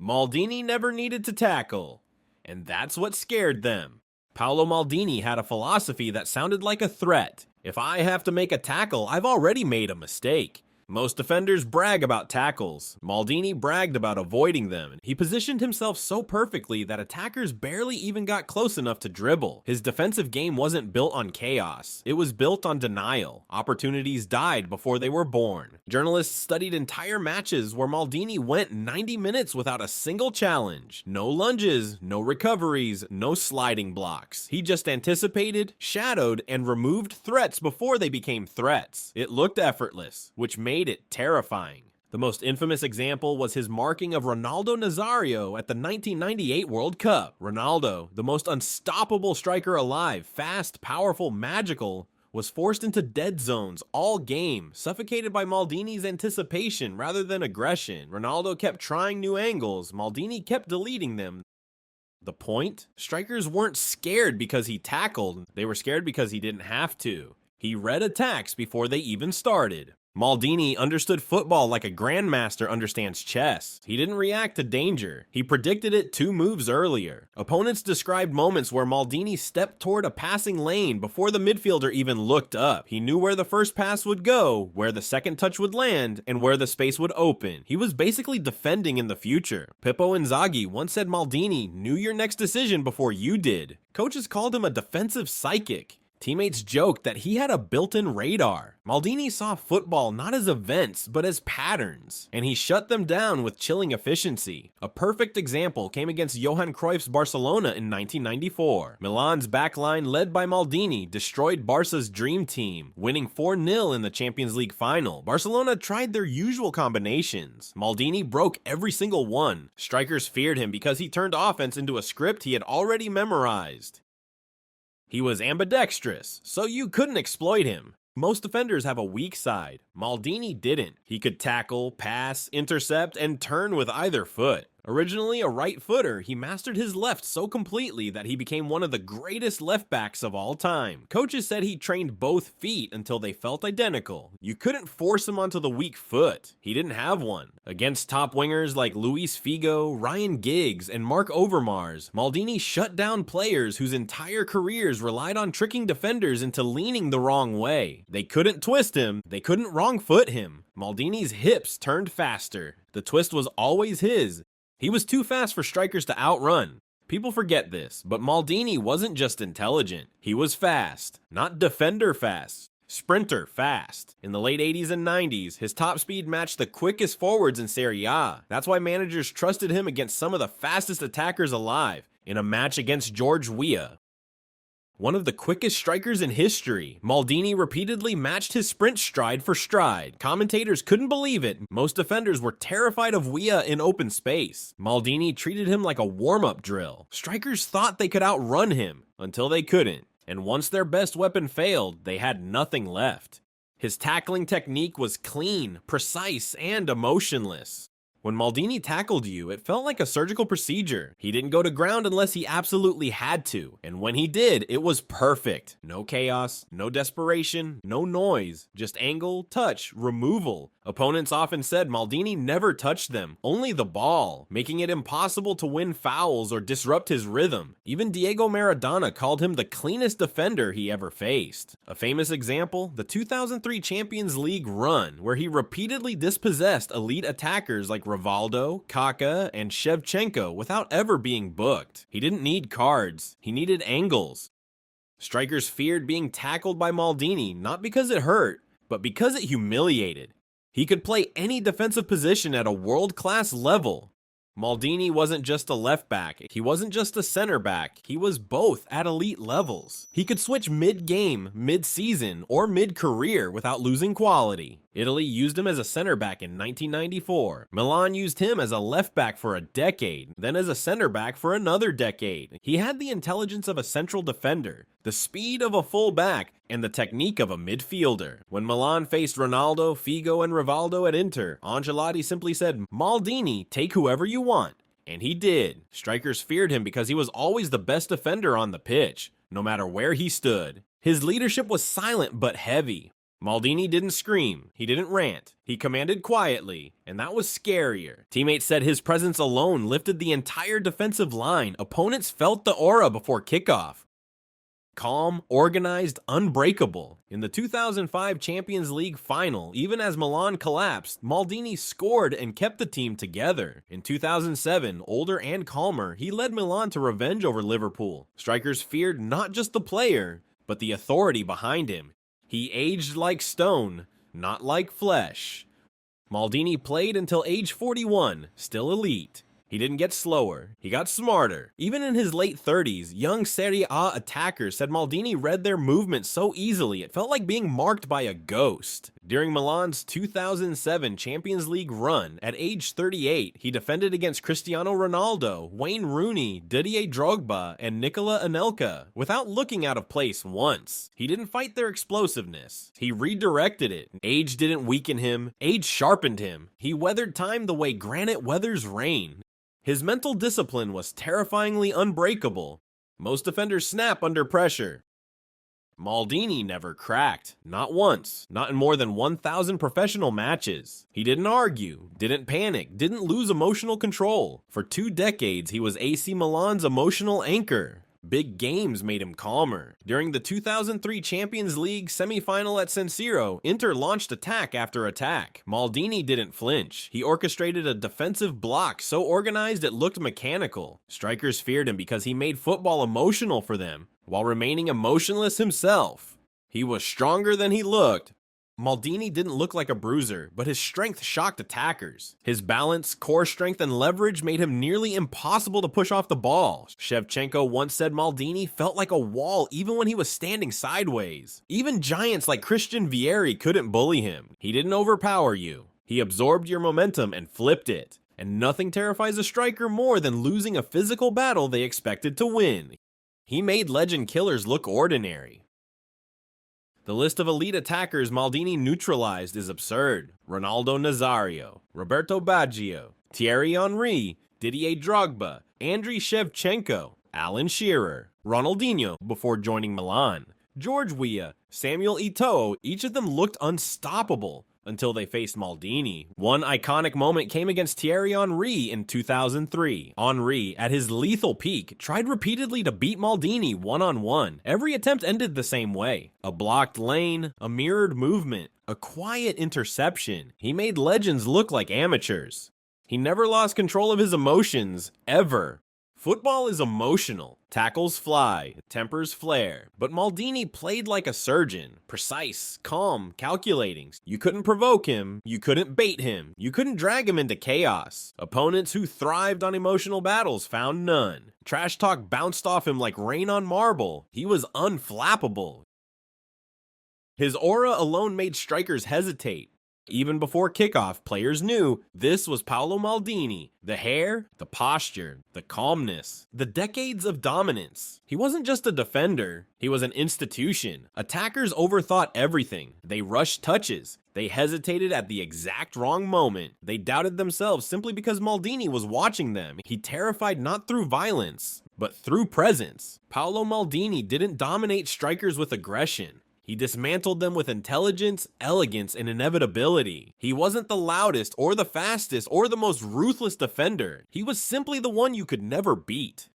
Maldini never needed to tackle, and that's what scared them. Paolo Maldini had a philosophy that sounded like a threat. If I have to make a tackle, I've already made a mistake. Most defenders brag about tackles. Maldini bragged about avoiding them. He positioned himself so perfectly that attackers barely even got close enough to dribble. His defensive game wasn't built on chaos. It was built on denial. Opportunities died before they were born. Journalists studied entire matches where Maldini went 90 minutes without a single challenge. No lunges, no recoveries, no sliding blocks. He just anticipated, shadowed, and removed threats before they became threats. It looked effortless, which made it terrifying. The most infamous example was his marking of Ronaldo Nazário at the 1998 World Cup. Ronaldo, the most unstoppable striker alive, fast, powerful, magical, was forced into dead zones all game, suffocated by Maldini's anticipation rather than aggression. Ronaldo kept trying new angles, Maldini kept deleting them. The point? Strikers weren't scared because he tackled, they were scared because he didn't have to. He read attacks before they even started. Maldini understood football like a grandmaster understands chess. He didn't react to danger. He predicted it 2 moves earlier. Opponents described moments where Maldini stepped toward a passing lane before the midfielder even looked up. He knew where the first pass would go, where the second touch would land, and where the space would open. He was basically defending in the future. Pippo Inzaghi once said Maldini knew your next decision before you did. Coaches called him a defensive psychic. Teammates joked that he had a built-in radar. Maldini saw football not as events, but as patterns, and he shut them down with chilling efficiency. A perfect example came against Johan Cruyff's Barcelona in 1994. Milan's backline, led by Maldini, destroyed Barca's dream team, winning 4-0 in the Champions League final. Barcelona tried their usual combinations. Maldini broke every single one. Strikers feared him because he turned offense into a script he had already memorized. He was ambidextrous, so you couldn't exploit him. Most defenders have a weak side. Maldini didn't. He could tackle, pass, intercept, and turn with either foot. Originally a right footer, he mastered his left so completely that he became one of the greatest left backs of all time. Coaches said he trained both feet until they felt identical. You couldn't force him onto the weak foot. He didn't have one. Against top wingers like Luis Figo, Ryan Giggs, and Mark Overmars, Maldini shut down players whose entire careers relied on tricking defenders into leaning the wrong way. They couldn't twist him, they couldn't wrong foot him. Maldini's hips turned faster. The twist was always his. He was too fast for strikers to outrun. People forget this, but Maldini wasn't just intelligent. He was fast. Not defender fast. Sprinter fast. In the late 80s and 90s, his top speed matched the quickest forwards in Serie A. That's why managers trusted him against some of the fastest attackers alive. In a match against George Weah, one of the quickest strikers in history, Maldini repeatedly matched his sprint stride for stride. Commentators couldn't believe it. Most defenders were terrified of Weah in open space. Maldini treated him like a warm-up drill. Strikers thought they could outrun him until they couldn't. And once their best weapon failed, they had nothing left. His tackling technique was clean, precise, and emotionless. When Maldini tackled you, it felt like a surgical procedure. He didn't go to ground unless he absolutely had to. And when he did, it was perfect. No chaos, no desperation, no noise. Just angle, touch, removal. Opponents often said Maldini never touched them, only the ball, making it impossible to win fouls or disrupt his rhythm. Even Diego Maradona called him the cleanest defender he ever faced. A famous example, the 2003 Champions League run, where he repeatedly dispossessed elite attackers like Rivaldo, Kaká, and Shevchenko without ever being booked. He didn't need cards, he needed angles. Strikers feared being tackled by Maldini, not because it hurt, but because it humiliated. He could play any defensive position at a world-class level. Maldini wasn't just a left back, he wasn't just a center back, he was both at elite levels. He could switch mid-game, mid-season, or mid-career without losing quality. Italy used him as a center back in 1994. Milan used him as a left back for a decade, then as a center back for another decade. He had the intelligence of a central defender, the speed of a full back, and the technique of a midfielder. When Milan faced Ronaldo, Figo, and Rivaldo at Inter, Ancelotti simply said, "Maldini, take whoever you want." And he did. Strikers feared him because he was always the best defender on the pitch, no matter where he stood. His leadership was silent but heavy. Maldini didn't scream, he didn't rant, he commanded quietly, and that was scarier. Teammates said his presence alone lifted the entire defensive line. Opponents felt the aura before kickoff. Calm, organized, unbreakable. In the 2005 Champions League final, even as Milan collapsed, Maldini scored and kept the team together. In 2007, older and calmer, he led Milan to revenge over Liverpool. Strikers feared not just the player, but the authority behind him. He aged like stone, not like flesh. Maldini played until age 41, still elite. He didn't get slower, he got smarter. Even in his late 30s, young Serie A attackers said Maldini read their movements so easily it felt like being marked by a ghost. During Milan's 2007 Champions League run, at age 38, he defended against Cristiano Ronaldo, Wayne Rooney, Didier Drogba, and Nicola Anelka without looking out of place once. He didn't fight their explosiveness, he redirected it. Age didn't weaken him, age sharpened him. He weathered time the way granite weathers rain. His mental discipline was terrifyingly unbreakable. Most defenders snap under pressure. Maldini never cracked. Not once. Not in more than 1,000 professional matches. He didn't argue, didn't panic, didn't lose emotional control. For 2 decades, he was AC Milan's emotional anchor. Big games made him calmer. During the 2003 Champions League semi-final at San Siro, Inter launched attack after attack. Maldini didn't flinch. He orchestrated a defensive block so organized it looked mechanical. Strikers feared him because he made football emotional for them, while remaining emotionless himself. He was stronger than he looked. Maldini didn't look like a bruiser, but his strength shocked attackers. His balance, core strength, and leverage made him nearly impossible to push off the ball. Shevchenko once said Maldini felt like a wall even when he was standing sideways. Even giants like Christian Vieri couldn't bully him. He didn't overpower you. He absorbed your momentum and flipped it. And nothing terrifies a striker more than losing a physical battle they expected to win. He made legend killers look ordinary. The list of elite attackers Maldini neutralized is absurd. Ronaldo Nazário, Roberto Baggio, Thierry Henry, Didier Drogba, Andriy Shevchenko, Alan Shearer, Ronaldinho before joining Milan, George Weah, Samuel Eto'o, each of them looked unstoppable until they faced Maldini. One iconic moment came against Thierry Henry in 2003. Henry, at his lethal peak, tried repeatedly to beat Maldini one-on-one. Every attempt ended the same way. A blocked lane, a mirrored movement, a quiet interception. He made legends look like amateurs. He never lost control of his emotions, ever. Football is emotional. Tackles fly, tempers flare. But Maldini played like a surgeon. Precise, calm, calculating. You couldn't provoke him. You couldn't bait him. You couldn't drag him into chaos. Opponents who thrived on emotional battles found none. Trash talk bounced off him like rain on marble. He was unflappable. His aura alone made strikers hesitate. Even before kickoff, players knew this was Paolo Maldini. The hair, the posture, the calmness, the decades of dominance. He wasn't just a defender, he was an institution. Attackers overthought everything. They rushed touches. They hesitated at the exact wrong moment. They doubted themselves simply because Maldini was watching them. He terrified not through violence, but through presence. Paolo Maldini didn't dominate strikers with aggression. He dismantled them with intelligence, elegance, and inevitability. He wasn't the loudest or the fastest or the most ruthless defender. He was simply the one you could never beat.